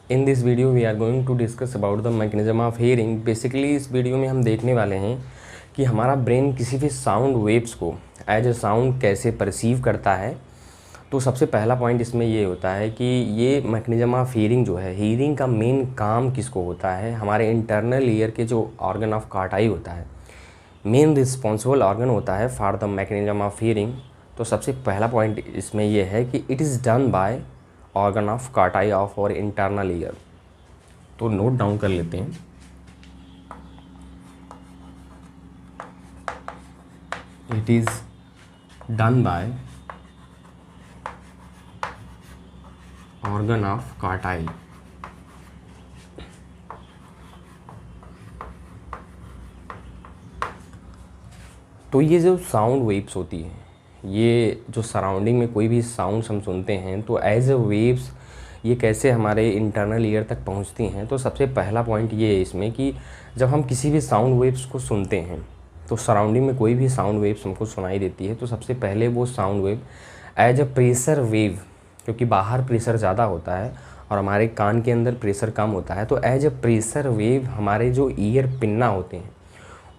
In this video we are going to discuss about the mechanism of hearing. Basically इस video में हम देखने वाले हैं कि हमारा ब्रेन किसी भी साउंड वेव्स को एज ए साउंड कैसे परसीव करता है। तो सबसे पहला पॉइंट इसमें ये होता है कि ये मैकेनिज्म ऑफ हियरिंग जो है, हियरिंग का मेन काम किसको होता है, हमारे इंटरनल ईयर के जो ऑर्गन ऑफ कार्टाई होता है, मेन रिस्पॉन्सिबल ऑर्गन होता है for the mechanism of hearing. तो सबसे पहला पॉइंट इसमें यह है कि it is done by organ of Corti of और इंटरनल ईयर। तो नोट डाउन कर लेते हैं। It is done by organ of Corti. तो ये जो साउंड वेव्स होती है, ये जो सराउंडिंग में कोई भी साउंड्स हम सुनते हैं तो एज ए वेव्स ये कैसे हमारे इंटरनल ईयर तक पहुंचती हैं। तो सबसे पहला पॉइंट ये है इसमें कि जब हम किसी भी साउंड वेव्स को सुनते हैं तो सराउंडिंग में कोई भी साउंड वेव्स हमको सुनाई देती है, तो सबसे पहले वो sound wave as a pressure wave, क्योंकि बाहर प्रेशर ज़्यादा होता है और हमारे कान के अंदर प्रेशर कम होता है, तो एज अ प्रेशर वेव हमारे जो ईयर पिन्ना होते हैं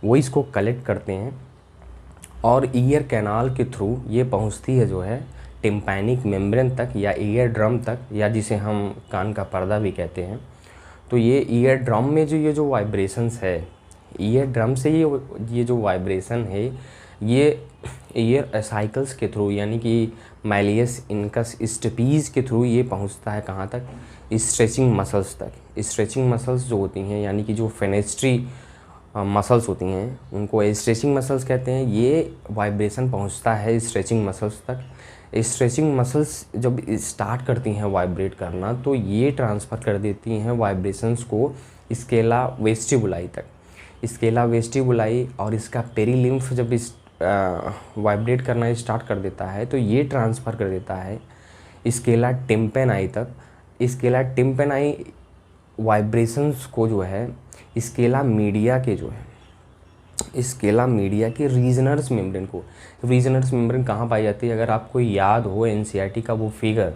वो इसको कलेक्ट करते हैं और ईयर कैनाल के थ्रू ये पहुंचती है जो है टिम्पैनिक मेम्ब्रेन तक या ईयर ड्रम तक, या जिसे हम कान का पर्दा भी कहते हैं। तो ये ईयर ड्रम में जो ये वाइब्रेशंस है, ईयर ड्रम से ये जो वाइब्रेशन है ये ईयर साइकिल्स के थ्रू यानी कि मैलियस इनकस स्टेपीज के थ्रू ये पहुंचता है कहाँ तक, स्ट्रेचिंग मसल्स तक। स्ट्रेचिंग मसल्स जो होती हैं यानी कि जो फेनेस्ट्री मसल्स होती हैं उनको स्ट्रेचिंग मसल्स कहते हैं। ये वाइब्रेशन पहुंचता है स्ट्रेचिंग मसल्स तक। स्ट्रेचिंग मसल्स जब स्टार्ट करती हैं वाइब्रेट करना तो ये ट्रांसफ़र कर देती हैं वाइब्रेशंस को स्केला वेस्टिबुलाई तक। स्केला वेस्टिबुलाई और इसका पेरीलिम्फ जब इस वाइब्रेट करना स्टार्ट कर देता है तो ये ट्रांसफ़र कर देता है स्केला टिम्पेनाई तक। स्केला टिम्पेनाई वाइब्रेशंस को जो है स्केला मीडिया के जो है स्केला मीडिया के रीजनर्स मेम्ब्रेन को, रीजनर्स मेम्ब्रेन कहाँ पाई जाती है, अगर आपको याद हो एनसीईआरटी का वो फिगर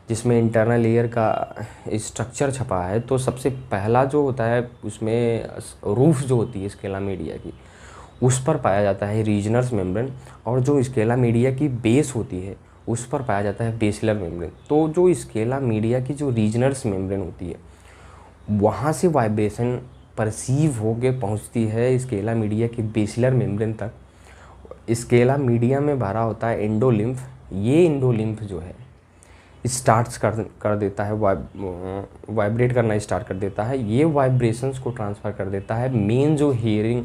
जिसमें इंटरनल ईयर का स्ट्रक्चर छपा है, तो सबसे पहला जो होता है उसमें रूफ जो होती है स्केला मीडिया की उस पर पाया जाता है रीजनर्स मेम्ब्रेन, और जो स्केला मीडिया की बेस होती है उस पर पाया जाता है बेसिलर मेम्ब्रेन। तो जो स्केला मीडिया की जो रीजनर्स मेम्ब्रेन होती है वहाँ से वाइब्रेशन परसीव होके पहुँचती है स्केला मीडिया के बेसिलर मेम्ब्रेन तक। स्केला मीडिया में भरा होता है एंडोलिम्फ। ये एंडोलिम्फ जो है स्टार्ट्स कर देता है वाइब्रेट करना स्टार्ट कर देता है। ये वाइब्रेशंस को ट्रांसफ़र कर देता है मेन जो हियरिंग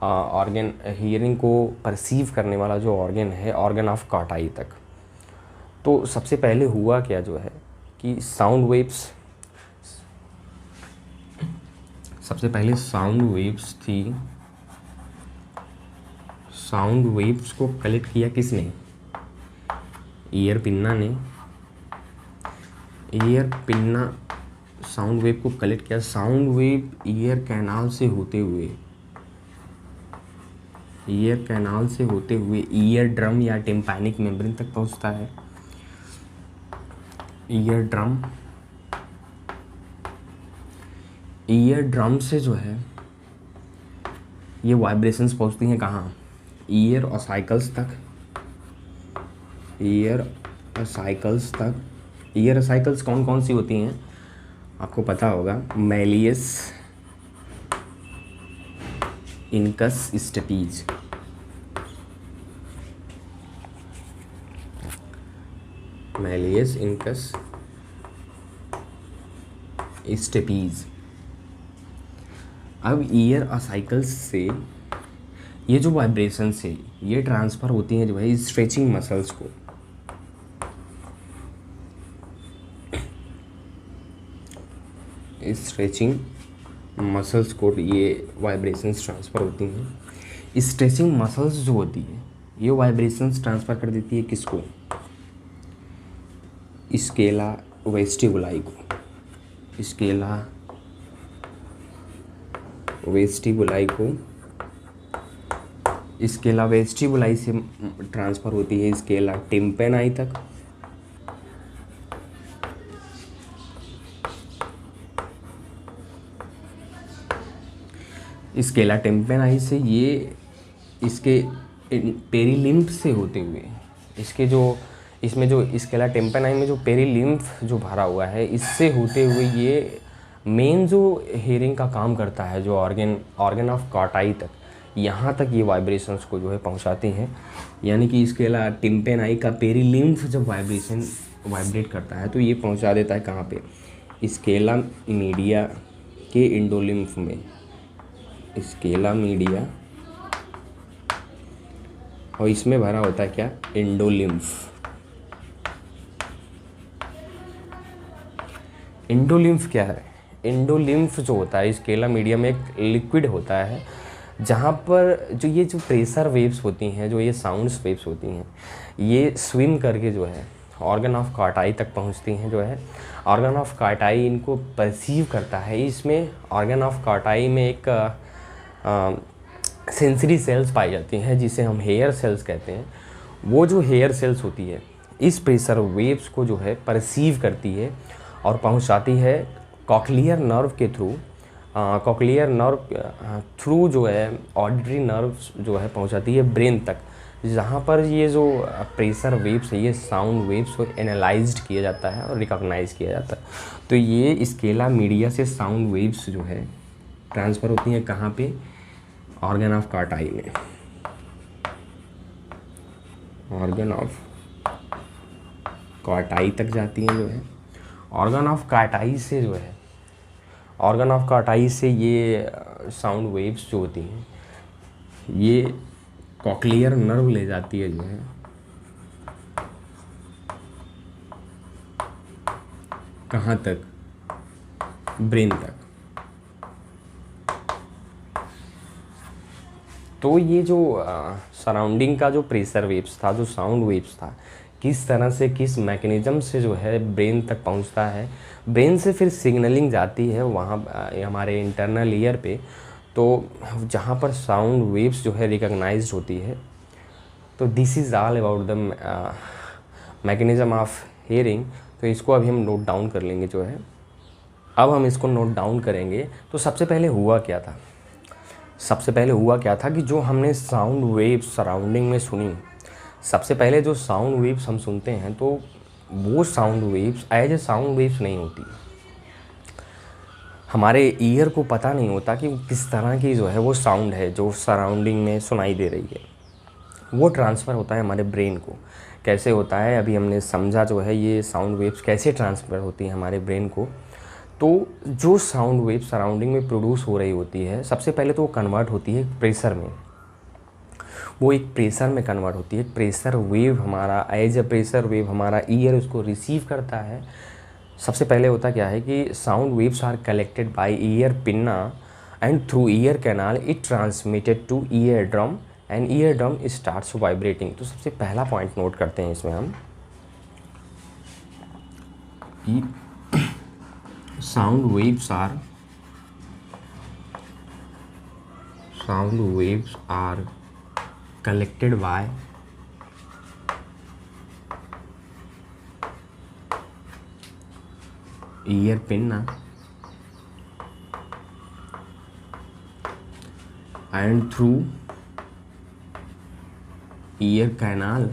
ऑर्गन, हियरिंग को परसीव करने वाला जो ऑर्गन है, ऑर्गन ऑफ कार्टाई तक। तो सबसे पहले हुआ क्या जो है कि साउंड वेव्स, सबसे पहले साउंड वेव्स थी, साउंड वेव्स को कलेक्ट किया किसने, ईयर पिन्ना ने। ईयर पिन्ना साउंड वेव को कलेक्ट किया। साउंड वेव ईयर कैनाल से होते हुए, ईयर कैनाल से होते हुए ईयर ड्रम या टिम्पैनिक मेम्ब्रेन तक पहुंचता है। ईयर ड्रम, ईयर ड्रम से जो है ये वाइब्रेशंस पहुंचती हैं कहाँ, ईयर ऑसाइकल्स तक। ईयर ऑसाइकल्स तक। ईयर ऑसाइकल्स कौन कौन सी होती हैं आपको पता होगा, malleus incus stapes, malleus incus stapes. अब ईयर ऑसाइकल्स से ये जो वाइब्रेशन से ये ट्रांसफ़र होती हैं जो है स्ट्रेचिंग मसल्स को। स्ट्रेचिंग मसल्स को ये वाइब्रेशंस ट्रांसफ़र होती हैं। स्ट्रेचिंग मसल्स जो होती है ये वाइब्रेशंस ट्रांसफ़र कर देती है किसको, स्केला वेस्टिबुलाई को। स्केला वेस्टिबुलाई को, स्केला वेस्टिबुलाई से ट्रांसफ़र होती है स्केला टिम्पेनाई तक। स्केला टेम्पेनाई से ये इसके पेरीलिम्फ से होते हुए इसके जो इसमें जो स्केला टेम्पेनाई में जो पेरीलिम्फ जो भरा हुआ है, इससे होते हुए ये मेन जो हेयरिंग का काम करता है, जो ऑर्गन ऑफ कार्टाई तक, यहाँ तक ये वाइब्रेशंस को जो है पहुँचाती हैं। यानी कि स्केला टिम्पेनाई का पेरीलिम्फ जब वाइब्रेट करता है तो ये पहुँचा देता है कहाँ पे, स्केला मीडिया के इंडोलिम्फ में, स्केला मीडिया, और इसमें भरा होता है क्या, इंडोलिम्फ। इंडोलिम्फ क्या है? इंडोलिम्फ जो होता है स्केला मीडिया में एक लिक्विड होता है, जहाँ पर जो ये जो प्रेशर वेव्स होती हैं, जो ये साउंड्स वेव्स होती हैं, ये स्विम करके जो है ऑर्गन ऑफ कार्टाई तक पहुँचती हैं। जो है ऑर्गन ऑफ कार्टाई इनको परसीव करता है। इसमें ऑर्गन ऑफ कार्टाई में एक सेंसरी सेल्स पाई जाती हैं, जिसे हम हेयर सेल्स कहते हैं। वो जो हेयर सेल्स होती है इस प्रेशर वेव्स को जो है परसीव करती है और पहुंचाती है कॉक्लियर नर्व के थ्रू, कॉक्लियर नर्व थ्रू जो है ऑडिटरी नर्व जो है पहुंचाती है ब्रेन तक, जहाँ पर ये जो प्रेशर वेव्स है, ये साउंड वेव्स को एनालाइज्ड किया जाता है और रिकॉग्नाइज किया जाता है। तो ये स्केला मीडिया से साउंड वेव्स जो है ट्रांसफ़र होती हैं कहाँ पे, ऑर्गन ऑफ कार्टाई में, ऑर्गन ऑफ कार्टाई तक जाती हैं। जो है ऑर्गन ऑफ कार्टाई से जो है, ऑर्गन ऑफ कार्टाई से ये साउंड वेव्स जो होती हैं ये कॉक्लियर नर्व ले जाती है जो है कहाँ तक, ब्रेन तक। तो ये जो सराउंडिंग का जो प्रेशर वेव्स था, जो साउंड वेव्स था, किस तरह से, किस मैकेनिज़्म से जो है ब्रेन तक पहुंचता है, ब्रेन से फिर सिग्नलिंग जाती है वहाँ हमारे इंटरनल ईयर पे, तो जहाँ पर साउंड वेव्स जो है रिकॉग्नाइज्ड होती है। तो this is all about the mechanism of hearing. तो इसको अभी हम नोट डाउन कर लेंगे जो है। अब हम इसको नोट डाउन करेंगे तो सबसे पहले हुआ क्या था, सबसे पहले हुआ क्या था कि जो हमने साउंड वेव्स सराउंडिंग में सुनी, सबसे पहले जो साउंड वेव्स हम सुनते हैं तो वो sound waves as a sound waves नहीं होती। हमारे ईयर को पता नहीं होता कि किस तरह की जो है वो साउंड है जो सराउंडिंग में सुनाई दे रही है। वो ट्रांसफ़र होता है हमारे ब्रेन को। कैसे होता है अभी हमने समझा जो है, ये साउंड वेव्स कैसे ट्रांसफ़र होती हैं हमारे ब्रेन को। तो जो साउंड वेव सराउंडिंग में प्रोड्यूस हो रही होती है, सबसे पहले तो वो कन्वर्ट होती है प्रेशर में, वो एक प्रेशर में कन्वर्ट होती है। प्रेशर वेव हमारा एज ए प्रेशर वेव हमारा ईयर उसको रिसीव करता है। सबसे पहले होता क्या है कि sound waves are collected by ear pinna and through ear canal it transmitted to ear drum and ear drum starts vibrating. तो सबसे पहला पॉइंट नोट करते हैं इसमें हम, sound waves are collected by ear pinna and through ear canal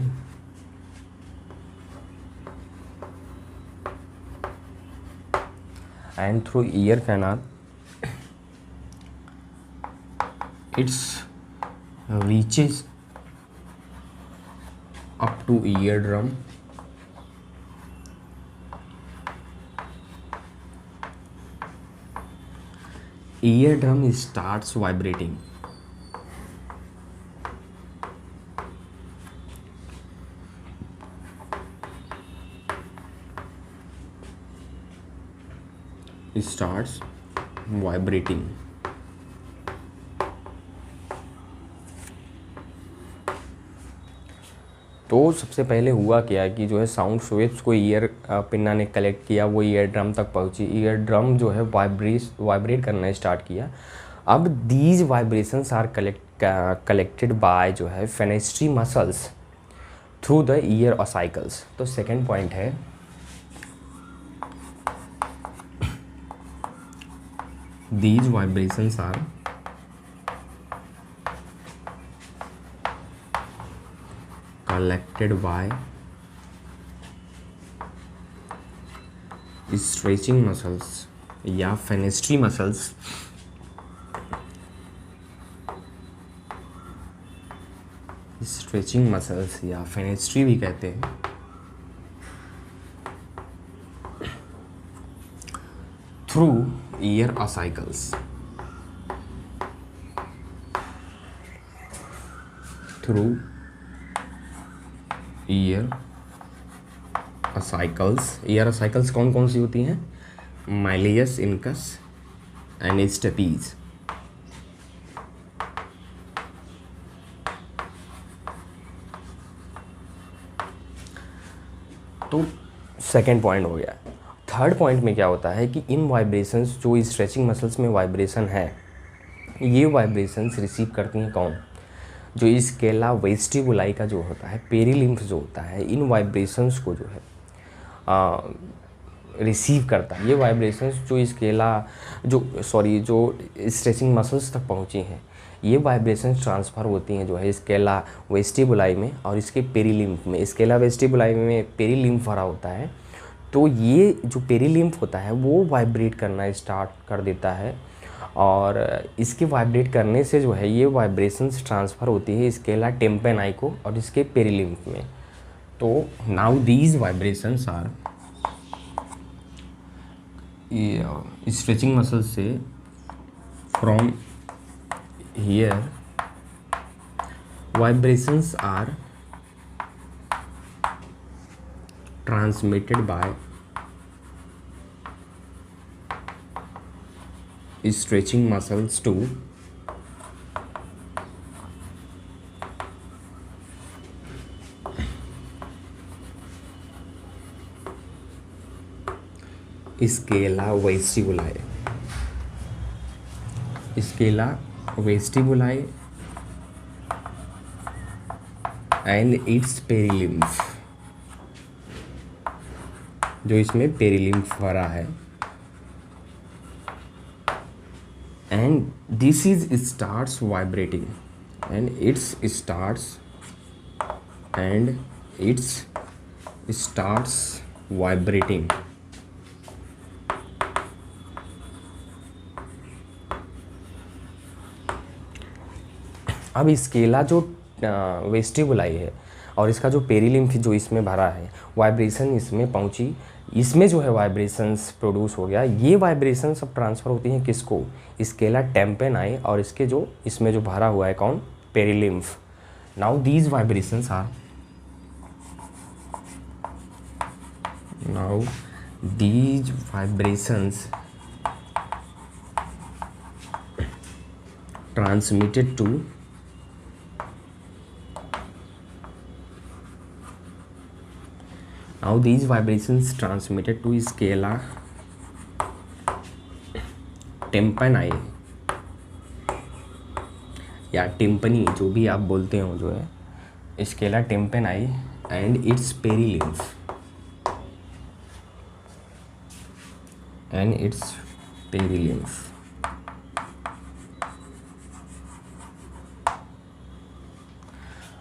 it reaches up to eardrum starts vibrating. Starts vibrating. तो सबसे पहले हुआ क्या कि जो है साउंड वेव्स को ईयर पिन्ना ने कलेक्ट किया, वो ईयर ड्रम तक पहुंची, ईयर ड्रम जो है वाइब्रेट करना स्टार्ट किया। अब these vibrations are collected by जो है fenestra muscles through the ear ossicles. तो सेकेंड पॉइंट है, these vibrations are collected by stretching muscles या फेनेस्ट्री मसल्स, स्ट्रेचिंग मसल्स या फेनेस्ट्री भी कहते हैं, through year cycles, through year cycles. Year cycles कौन कौन सी होती हैं? माइलियस, इनकस एंड स्टेपीज। तो सेकेंड पॉइंट हो गया। थर्ड पॉइंट में क्या होता है कि इन वाइब्रेशंस, जो स्ट्रेचिंग मसल्स में वाइब्रेशन है, ये वाइब्रेशंस रिसीव करती हैं कौन? जो स्केला वेस्टिबुलाई का जो होता है, पेरिलिम्फ जो होता है, इन वाइब्रेशंस को जो है रिसीव करता है। ये वाइब्रेशंस जो जो स्ट्रेचिंग मसल्स तक पहुंची हैं, ये वाइब्रेशंस ट्रांसफ़र होती हैं जो है स्केला वेस्टिबुलाई में और इसके पेरिलिम्फ में। स्केला वेस्टिबुलाई में पेरिलिम्फ भरा होता है, तो ये जो पेरिलिम्फ होता है वो वाइब्रेट करना स्टार्ट कर देता है, और इसके वाइब्रेट करने से जो है ये वाइब्रेशंस ट्रांसफ़र होती है स्केला टेम्पेनाई को और इसके पेरिलिम्फ में। तो now these vibrations are stretching muscle से from here, vibrations are transmitted by stretching muscles to scala vestibuli, scala vestibuli and its perilymph, जो इसमें पेरिलिम्फ भरा है, and this is starts vibrating and it starts vibrating। अब Scala जो vestibuli है और इसका जो पेरिलिम्फ जो इसमें भरा है, वाइब्रेशन इसमें पहुंची, इसमें जो है वाइब्रेशंस प्रोड्यूस हो गया। ये वाइब्रेशन सब ट्रांसफ़र होती हैं किसको? स्केला टेम्पेनाई और इसके जो इसमें जो भरा हुआ है कौन? Perilymph. Now these vibrations transmitted to scala tympani या टिम्पनी, जो भी आप बोलते हो, जो है scala tympani and its perilymph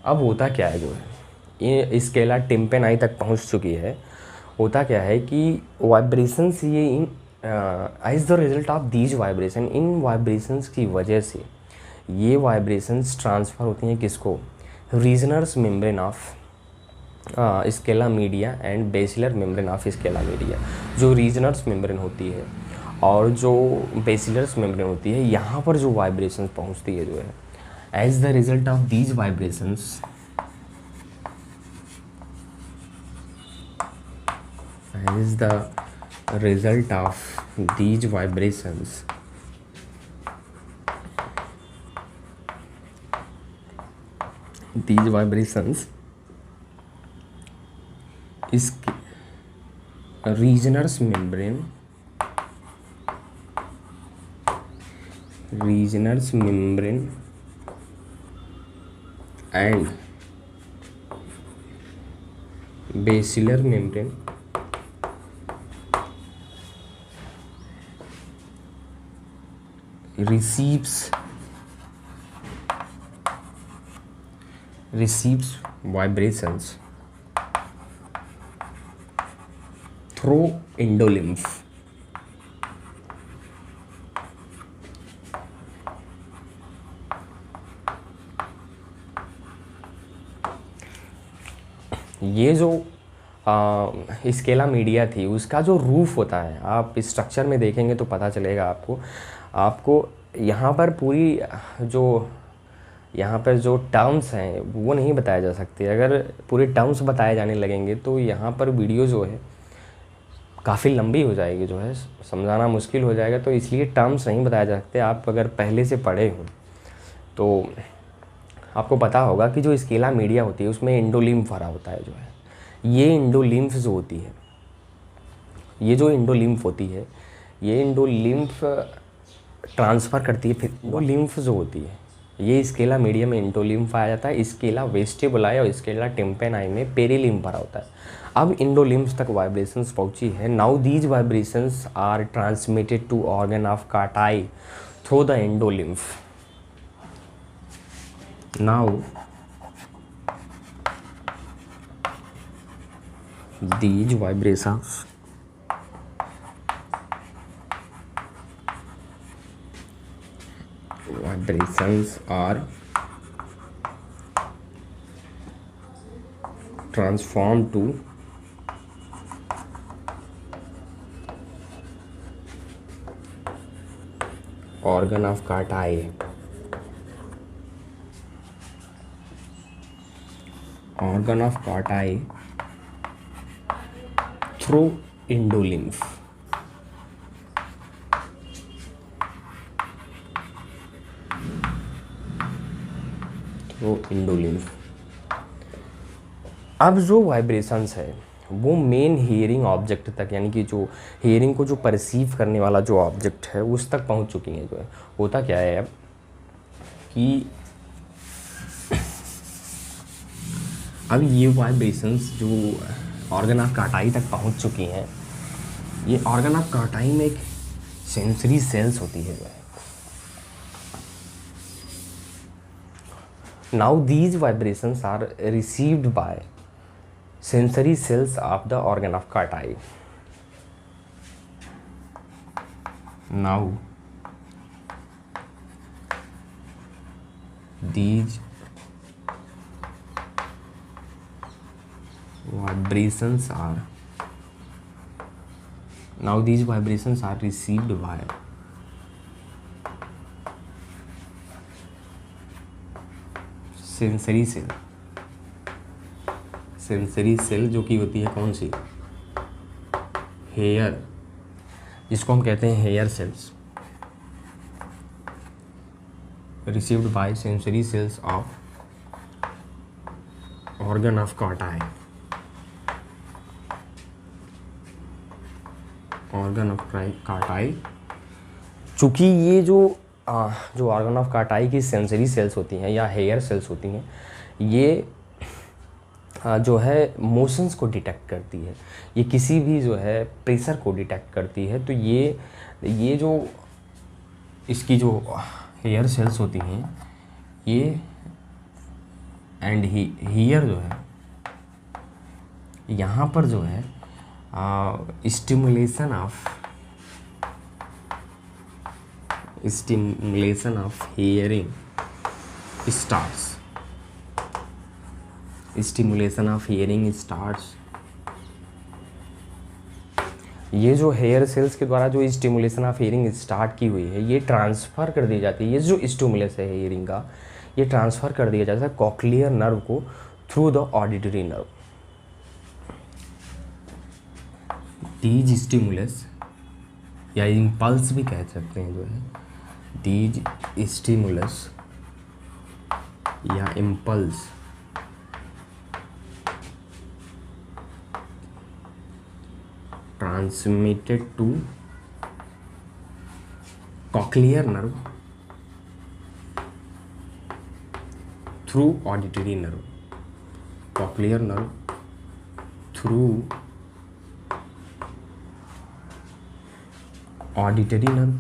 अब होता क्या है, जो है ये स्केला टेम्पेनाई तक पहुंच चुकी है। होता क्या है कि वाइब्रेशंस, ये in as the result of these vibration, इन वाइब्रेशंस की वजह से ये वाइब्रेशंस ट्रांसफ़र होती हैं किसको? Reissner's membrane of scala media and basilar membrane of scala media. जो रीजनर्स मेम्ब्रेन होती है और जो बेसिलर्स मेम्ब्रेन होती है, यहाँ पर जो वाइब्रेशंस पहुँचती है, जो है as the result of these vibrations, as the result of these vibrations, is regions membrane and basilar membrane receives vibrations through endolymph. ये जो स्केला मीडिया थी उसका जो रूफ होता है, आप स्ट्रक्चर में देखेंगे तो पता चलेगा आपको यहाँ पर पूरी जो यहाँ पर जो टर्म्स हैं वो नहीं बताए जा सकते। अगर पूरे टर्म्स बताए जाने लगेंगे तो यहाँ पर वीडियो जो है काफ़ी लंबी हो जाएगी, जो है समझाना मुश्किल हो जाएगा। तो इसलिए टर्म्स नहीं बताए जा सकते। आप अगर पहले से पढ़े हो तो आपको पता होगा कि जो स्केला मीडिया होती है उसमें इंडोलिम्फ भरा होता है। जो है ये इंडोलिम्फ जो होती है, ये जो इंडोलिम्फ होती है, ये इंडोलिम्फ ट्रांसफ़र करती है। फिर इंडोलिम्फ जो होती है ये स्केला मीडिया में इंडोलिम्फ पाया जाता है। स्केला वेस्टिबुलाई और स्केला टिम्पेनाई में पेरिलिम्फ भरा होता है। अब इंडोलिम्फ तक वाइब्रेशंस पहुंची है। Now these vibrations are transmitted to organ of Corti through the endolymph. Now these vibrations are transformed to organ of Carti. Organ of Carti through endolymph. Through endolymph. अब जो वाइब्रेशंस है वो मेन हियरिंग ऑब्जेक्ट तक, यानी कि जो hearing को जो परसीव करने वाला जो ऑब्जेक्ट है उस तक पहुंच चुकी हैं। जो है होता क्या है अब कि अब ये वाइब्रेशंस जो ऑर्गन ऑफ कार्टाई तक पहुंच चुकी हैं, ये ऑर्गन ऑफ कार्टाई में एक सेंसरी सेल्स होती है। जो है now these vibrations are received by sensory cells of the organ of Carti. Now these vibrations are received by sensory cell. Sensory cell जो कि होती है कौन सी, हेयर, जिसको हम कहते हैं hair cells, received by sensory cells of organ of Corti. Organ of Corti, चूँकि ये जो ऑर्गन ऑफ कार्टाई की सेंसरी सेल्स होती हैं या हेयर सेल्स होती हैं, ये जो है मोशंस को डिटेक्ट करती है, ये किसी भी जो है प्रेशर को डिटेक्ट करती है। तो ये जो इसकी जो हेयर सेल्स होती हैं ये एंड हियर जो है यहाँ पर जो है stimulation of hearing starts. Stimulation of hearing starts. ये जो हेयर सेल्स के द्वारा जो स्टिमुलेशन ऑफ हियरिंग स्टार्ट की हुई है ये ट्रांसफ़र कर दी जाती है। ये जो स्टिमुलस है हियरिंग का ये ट्रांसफ़र कर दिया जाता है कॉक्लियर नर्व को through the auditory nerve. These stimulus या इम्पल्स भी कह सकते हैं, जो है दीज स्टिमुलस या impulse transmitted to cochlear nerve through auditory nerve. Cochlear nerve through auditory nerve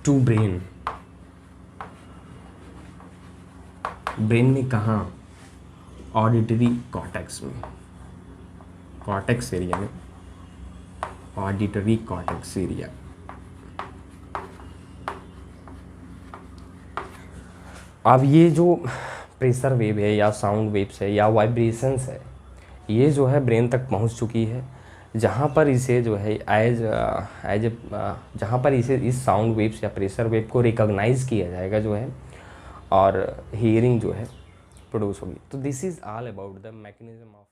to brain brain में कहाँ? ऑडिटरी कॉर्टेक्स में, कॉर्टेक्स एरिया में, ऑडिटरी कॉर्टेक्स एरिया। अब ये जो प्रेशर वेव है या साउंड वेव्स है या वाइब्रेशंस है, ये जो है ब्रेन तक पहुंच चुकी है, जहाँ पर इसे जो है जहाँ पर इसे इस साउंड वेव्स या प्रेशर वेव को रिकॉग्नाइज किया जाएगा जो है, और हियरिंग जो है प्रोड्यूस होगी। तो this is all about the mechanism of